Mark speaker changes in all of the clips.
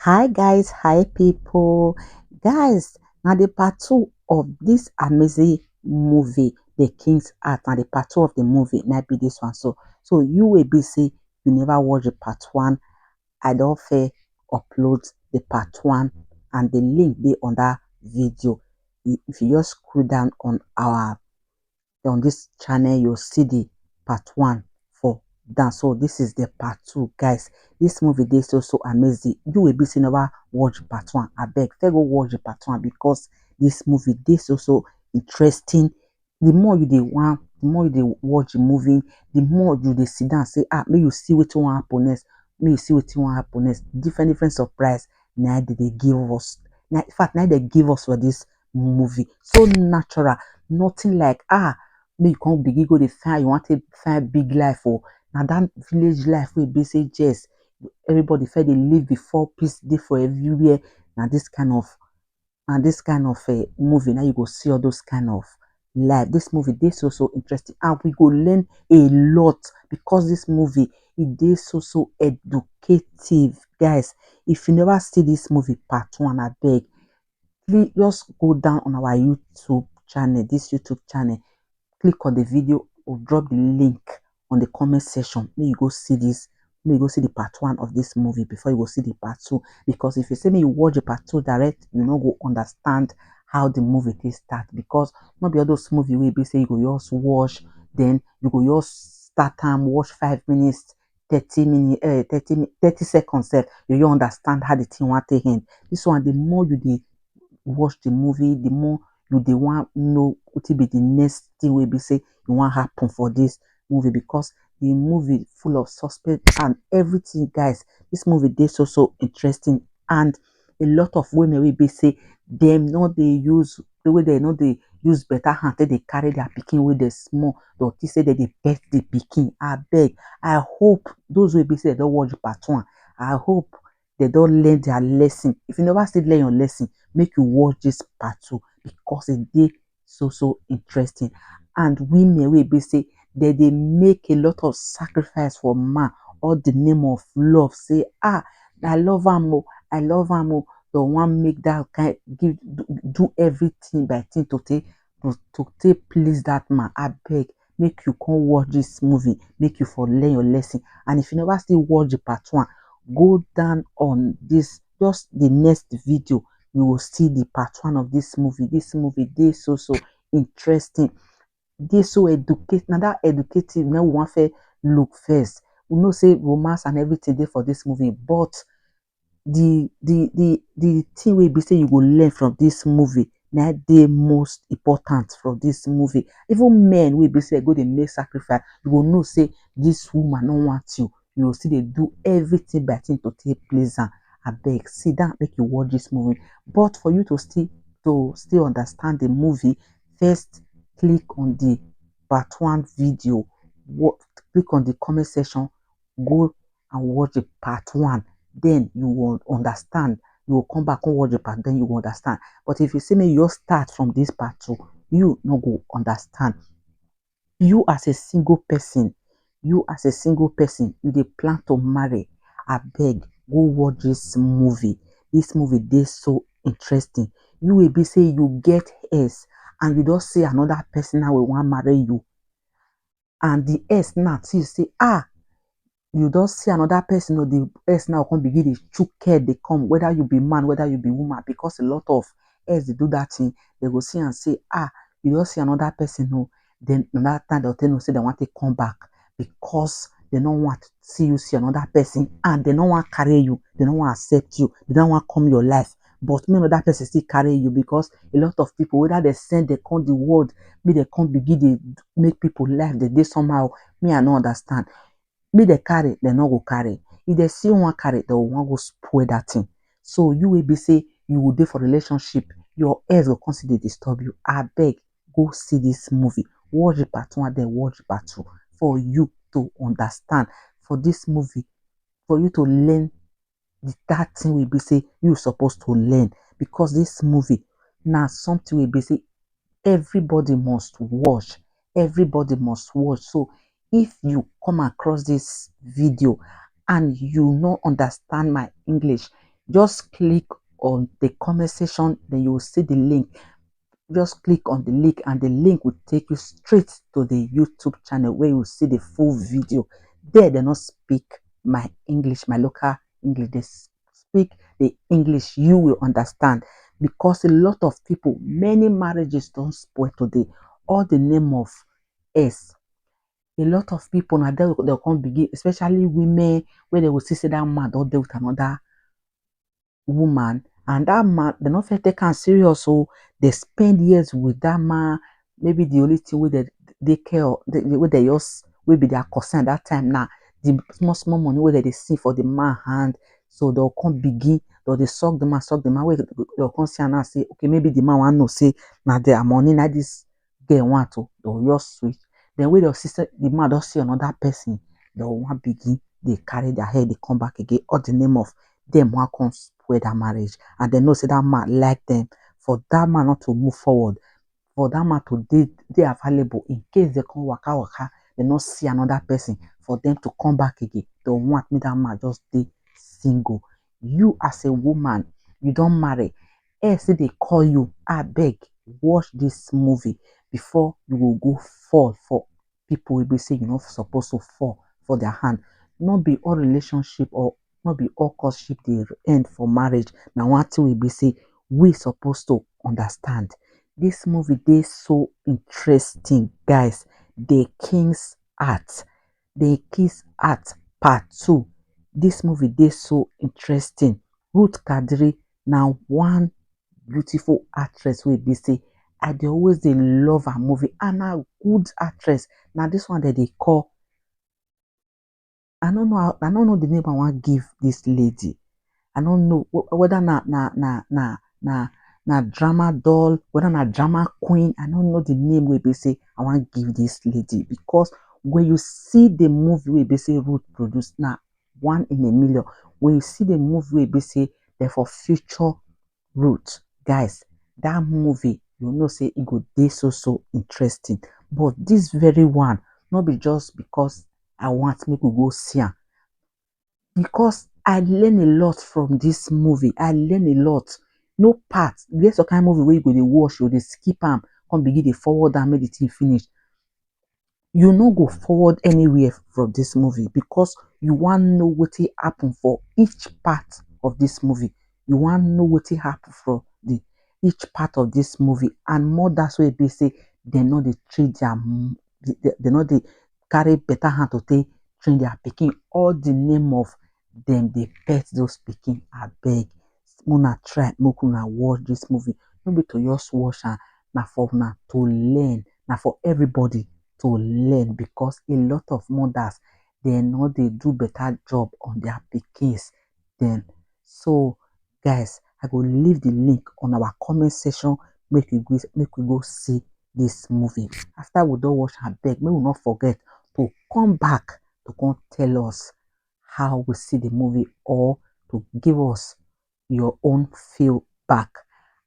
Speaker 1: Hi guys, hi people. Guys, now the part two of this amazing movie, The King's Heart. Now the part two of the movie, now be this one. So you will be say you never watch the part one. I don't fair upload the part one and the link be on that video. If you just scroll down on this channel, you'll see the part one for that. So this is the part two, guys. This movie is so amazing. You will be seeing never watch part one. I beg, go watch the part one because this movie is also interesting. The more you want, the more you watch the movie, the more you sit down and say, may you see what one happen next. May you see what one happen next. Different surprise. Now they give us. Now, in fact, now they give us for this movie. So natural. Nothing like make you come begin go dey find you want to find big life na that village life wey be say yes everybody first dey live before peace dey for everywhere na this kind of movie na you go see all those kind of life. This movie dey so interesting and we go learn a lot because this movie e dey so educative. Guys, if you never see this movie part one, abeg please just go down on our YouTube channel, this YouTube channel, click on the video or drop the link on the comment section. May you go see this. May you go see the part one of this movie before you go see the part two. Because if you say me you watch the part two direct, you no go understand how the movie is start. Because not be all those movie where you say you go just watch, then you go just start time, watch 5 minutes, 30 minutes, 30 seconds. You understand how the thing want to end. This one, the more you watch the movie, the more you dey want know what be the next thing will be say you want happen for this movie because the movie full of suspense and everything. Guys, this movie dey so interesting and a lot of women will be say them not they use the way they know they use better hand they carry their picking with the small or say that they pet the picking. I beg, I hope those will be say they don't watch part one. I hope they don't learn their lesson. If you never still learn your lesson, make you watch this part two because it dey so interesting. And women wey be say they make a lot of sacrifice for man all the name of love. Say I love am I love am the one make that kind do everything by thing to take please that man. I beg, make you come watch this movie, make you for learn your lesson. And if you never still watch the part one, go down on this just the next video, you will see the part one of this movie. This movie dey so interesting, dey so educate. Now that educative now we want to look first. We know say romance and everything dey for this movie, but the thing wey be say you go learn from this movie na dey most important from this movie. Even men wey be say go dey make sacrifice, you go know say this woman no want you. You go still dey do everything by thing to take please am. Abeg, sit down make you watch this movie. But for you to still understand the movie, first click on the part one video. Click on the comment section, go and watch the part one. Then you will understand. You will come back and watch the part, then you will understand. But if you say me you start from this part two, you no go understand. You as a single person, you dey plan to marry, abeg go watch this movie. This movie dey so interesting. You will be say you get ex and you don see another person now wey wan marry you, and the ex now see say you don see another person or the ex now come begin dey chook head dey come, whether you be man, whether you be woman, because a lot of ex dey do that thing. They go see and say you don see another person then another time they'll tell you say they want to come back because they don't want to see you see another person and they don't want to carry you, they don't want to accept you, they don't want to come your life. But me another person still carry you because a lot of people, whether they send they come the world, me they come begin they make people life they somehow. Me I don't understand. Me they carry, they not go carry. If they see one carry, they will want go spoil that thing. So you will be say you will do for relationship, your ex will constantly disturb you. I beg, go see this movie. Watch the part one, then watch the part two for you to understand. For this movie, for you to learn that thing will be say you supposed to learn because this movie now something will be say everybody must watch. Everybody must watch. So if you come across this video and you not understand my English, Just click on the comment section, then you will see the link. Just click on the link and the link will take you straight to the YouTube channel where you will see the full video. There they not speak my English, my local English. They speak the English you will understand, because a lot of people, many marriages don't spoil today. All the name of S. A lot of people now they'll come begin, especially women, where they will see say that man don't deal with another woman, and that man they not fit take am serious, so they spend years with that man. Maybe the only thing wey they care of, wey they just will be their concern that time now, the small small money wey they see for the man hand. So they'll come begin, they suck the man, wey they'll come see am now say okay, maybe the man want know say now their money na this girl want to, they'll just switch. Then when they'll see say the man don't see another person, they'll want begin, they carry their head, they come back again, all the name of them wan come spoil that marriage, and they know say that man like them. For that man not to move forward, for that man to dey available in case they come waka waka, they not see another person, for them to come back again, they want me that man just dey single. You as a woman, you don't marry, say they call you, I beg, watch this movie before you will go fall for people will be say you're not supposed to fall for their hand. Not be all relationship, or not be all courtship dey end for marriage. Now one thing we be say we supposed to understand. This movie dey so interesting, guys. The King's Heart. The King's Heart Part 2. This movie dey so interesting. Ruth Kadiri now one beautiful actress wey be say I dey always dey love her movie, and na good actress. Now this one that they call, I don't know the name I want give this lady. I don't know whether na drama doll, whether na drama queen. I don't know the name we be say I want give this lady, because when you see the movie we be say Ruth produced, now one in a million. When you see the movie we be say they for future Ruth, guys, that movie you know say it go dey so interesting. But this very one, not be just because I want make we go see am, because I learn a lot from this movie. I learn a lot. No part. There's a kind of movie where you go dey watch, you dey skip am, come begin dey forward am, make the thing finish. You no go forward anywhere from this movie, because you want know what happen for each part of this movie. You want know what happen for the each part of this movie, and more that's why they say they know they treat their they know they carry better hand to take train their pikin. All the name of them they pet those pikin. I beg, una try make una watch this movie. No be to just watch am, na for una to learn, na for everybody to learn, because a lot of mothers they know they do better job on their pikins. Then so guys, I will leave the link on our comment section. Make we go see this movie. After we don't watch, I beg, may we not forget to come back to come tell us how we see the movie, or to give us your own feedback.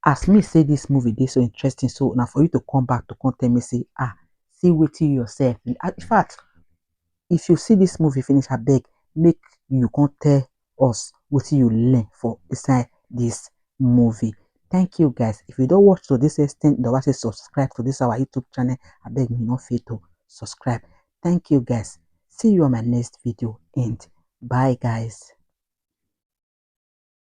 Speaker 1: As me say this movie they so interesting, so now for you to come back to come tell me say see wetin yourself. In fact, if you see this movie finish, I beg, make you come tell us what you learn for inside this movie. Thank you guys. If you don't watch to this extent, don't say subscribe to this our YouTube channel. I beg me not fail to subscribe. Thank you guys. See you on my next video, and bye guys.